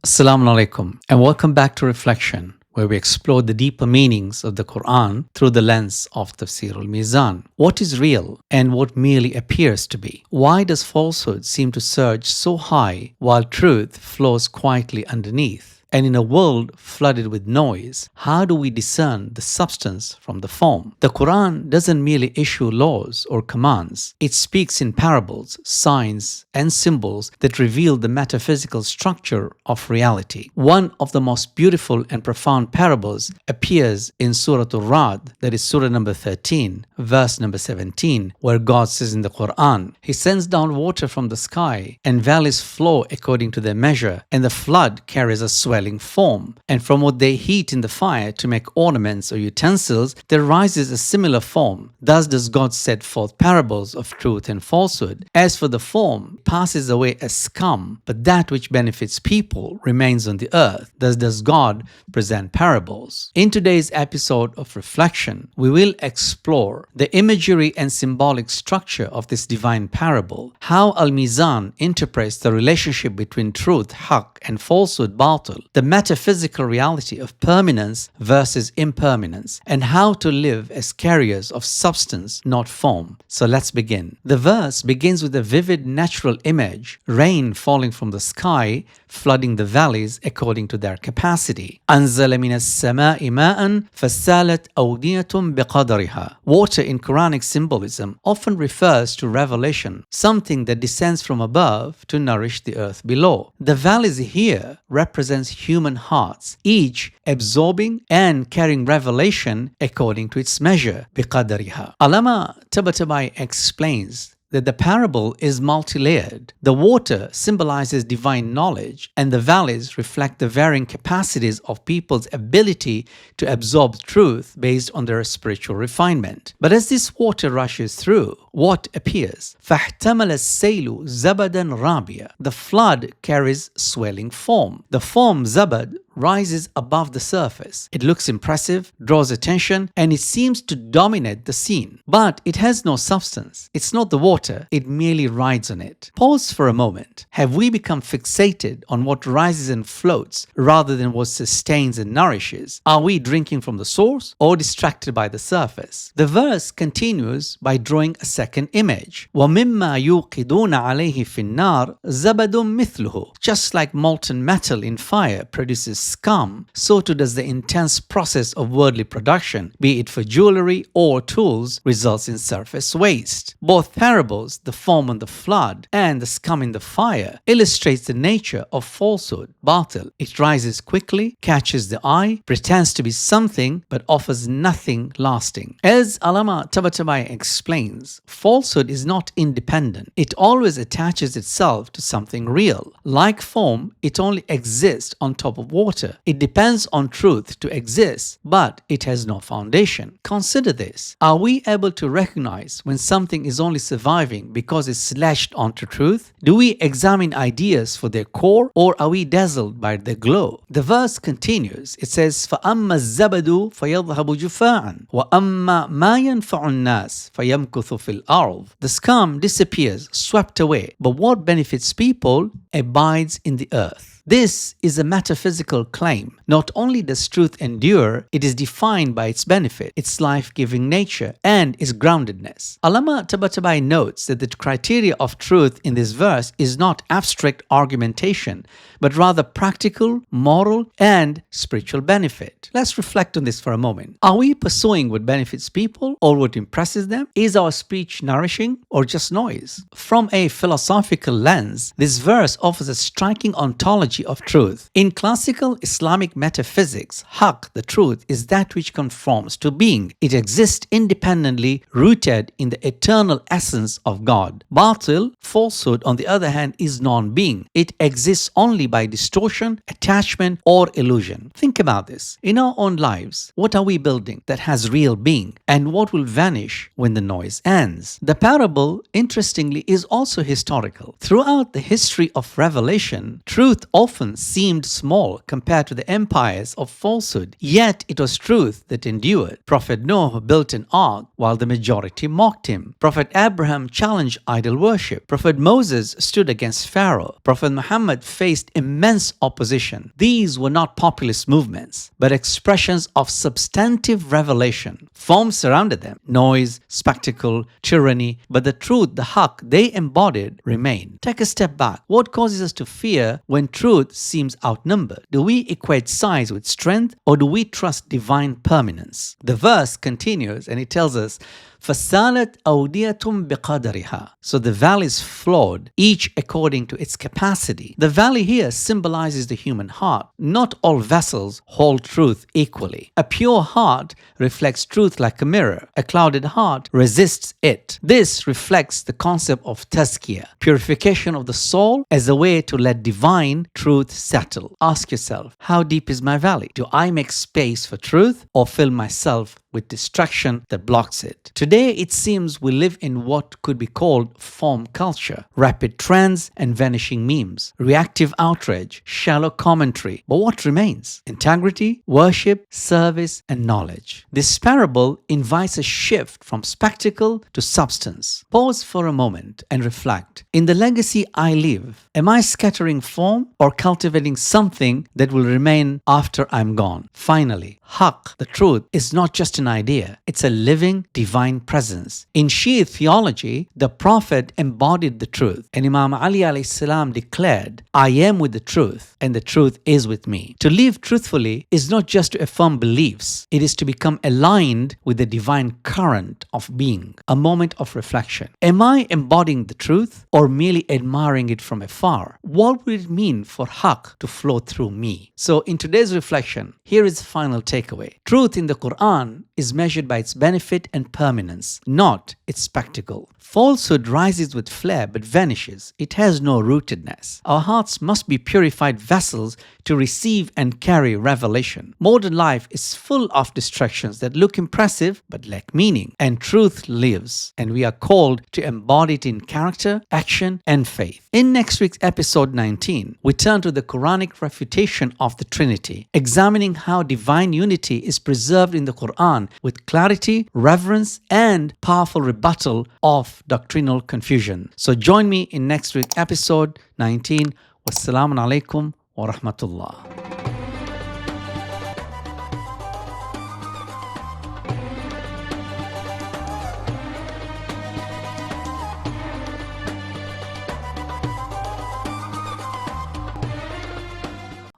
Assalamu alaikum and welcome back to Reflection, where we explore the deeper meanings of the Qur'an through the lens of Tafsīr al-Mīzān. What is real and what merely appears to be? Why does falsehood seem to surge so high while truth flows quietly underneath? And in a world flooded with noise, how do we discern the substance from the form? The Quran doesn't merely issue laws or commands. It speaks in parables, signs, and symbols that reveal the metaphysical structure of reality. One of the most beautiful and profound parables appears in Surah Al-Ra'd, that is Surah number 13, verse number 17, where God says in the Quran, He sends down water from the sky, and valleys flow according to their measure, and the flood carries a swelling form, and from what they heat in the fire to make ornaments or utensils, there rises a similar form. Thus does God set forth parables of truth and falsehood. As for the form, it passes away as scum, but that which benefits people remains on the earth. Thus does God present parables. In today's episode of Reflection, we will explore the imagery and symbolic structure of this divine parable, how al-Mizan interprets the relationship between truth, ḥaqq, and falsehood, Bāṭil, the metaphysical reality of permanence versus impermanence, and how to live as carriers of substance, not form. So let's begin. The verse begins with a vivid natural image, rain falling from the sky, flooding the valleys according to their capacity. أنزل من السماء ماء فسالت أودية بقدرها. Water in Quranic symbolism often refers to revelation, something that descends from above to nourish the earth below. The valleys here represents human hearts, each absorbing and carrying revelation according to its measure, بقدرها. ḥaqq Ṭabāṭabāʻī explains that the parable is multi-layered. The water symbolizes divine knowledge, and the valleys reflect the varying capacities of people's ability to absorb truth based on their spiritual refinement. But as this water rushes through, what appears? فَاحْتَمَلَ السَّيْلُ زَبَدًا رَابِيًا. The flood carries swelling form. The form zabad rises above the surface. It looks impressive, draws attention, and it seems to dominate the scene. But it has no substance. It's not the water, it merely rides on it. Pause for a moment. Have we become fixated on what rises and floats rather than what sustains and nourishes? Are we drinking from the source or distracted by the surface? The verse continues by drawing a second image. وَمِمَّا يُوقِدُونَ عَلَيْهِ فِي النَّارِ زَبَدٌ مِثْلُهُ. Just like molten metal in fire produces scum, so too does the intense process of worldly production, be it for jewelry or tools, results in surface waste. Both parables, the form on the flood and the scum in the fire, illustrates the nature of falsehood, Bāṭil. It rises quickly, catches the eye, pretends to be something, but offers nothing lasting. As ḥAllāmah Ṭabāṭabāʻī explains, falsehood is not independent. It always attaches itself to something real. Like form, it only exists on top of water. It depends on truth to exist, but it has no foundation. Consider this. Are we able to recognize when something is only surviving because it's latched onto truth? Do we examine ideas for their core, or are we dazzled by their glow? The verse continues. It says, فَأَمَّا الزَّبَدُ فَيَذْهَبُ جُفَاءً وَأَمَّا مَا يَنْفَعُ النَّاسِ فَيَمْكُثُ فِي الْأَرْضِ. The scum disappears, swept away, but what benefits people abides in the earth. This is a metaphysical claim. Not only does truth endure, it is defined by its benefit, its life-giving nature, and its groundedness. ḥAllāmah Ṭabāṭabāʻī notes that the criteria of truth in this verse is not abstract argumentation, but rather practical, moral, and spiritual benefit. Let's reflect on this for a moment. Are we pursuing what benefits people or what impresses them? Is our speech nourishing or just noise? From a philosophical lens, this verse offers a striking ontology of truth. In classical Islamic metaphysics, ḥaqq, the truth, is that which conforms to being. It exists independently, rooted in the eternal essence of God. Bāṭil, falsehood, on the other hand, is non-being. It exists only by distortion, attachment, or illusion. Think about this. In our own lives, what are we building that has real being, and what will vanish when the noise ends? The parable, interestingly, is also historical. Throughout the history of revelation, truth often seemed small compared to the empires of falsehood, yet it was truth that endured. Prophet Noah built an ark while the majority mocked him. Prophet Abraham challenged idol worship. Prophet Moses stood against Pharaoh. Prophet Muhammad faced immense opposition. These were not populist movements, but expressions of substantive revelation. Forms surrounded them: noise, spectacle, tyranny, but the truth, the Ḥaqq they embodied remained. Take a step back. What causes us to fear when truth seems outnumbered? Do we equate size with strength, or do we trust divine permanence? The verse continues and it tells us, فَسَالَتْ أَوْدِيَةٌ بِقَدَرِهَا. So the valleys flowed, each according to its capacity. The valley here symbolizes the human heart. Not all vessels hold truth equally. A pure heart reflects truth like a mirror. A clouded heart resists it. This reflects the concept of tazkiyah, purification of the soul as a way to let divine truth settle. Ask yourself, how deep is my valley? Do I make space for truth or fill myself with distraction that blocks it? Today, it seems we live in what could be called form culture. Rapid trends and vanishing memes, reactive outrage, shallow commentary. But what remains? Integrity, worship, service, and knowledge. This parable invites a shift from spectacle to substance. Pause for a moment and reflect. In the legacy I leave, am I scattering form or cultivating something that will remain after I'm gone? Finally, Ḥaqq, the truth, is not just an idea. It's a living, divine presence. In Shia theology, the Prophet embodied the truth, and Imam Ali alayhi salam declared, I am with the truth, and the truth is with me. To live truthfully is not just to affirm beliefs. It is to become aligned with the divine current of being. A moment of reflection. Am I embodying the truth or merely admiring it from afar? What would it mean for Ḥaqq to flow through me? So in today's reflection, here is the final takeaway. Truth in the Qur'an is measured by its benefit and permanence, not its spectacle. Falsehood rises with flair but vanishes. It has no rootedness. Our hearts must be purified vessels to receive and carry revelation. Modern life is full of distractions that look impressive but lack meaning. And truth lives, and we are called to embody it in character, action, and faith. In next week's episode 19, we turn to the Quranic refutation of the Trinity, examining how divine unity is preserved in the Qur'an with clarity, reverence, and powerful rebuttal of doctrinal confusion. So join me in next week's episode 19. Wassalamu alaikum wa rahmatullah.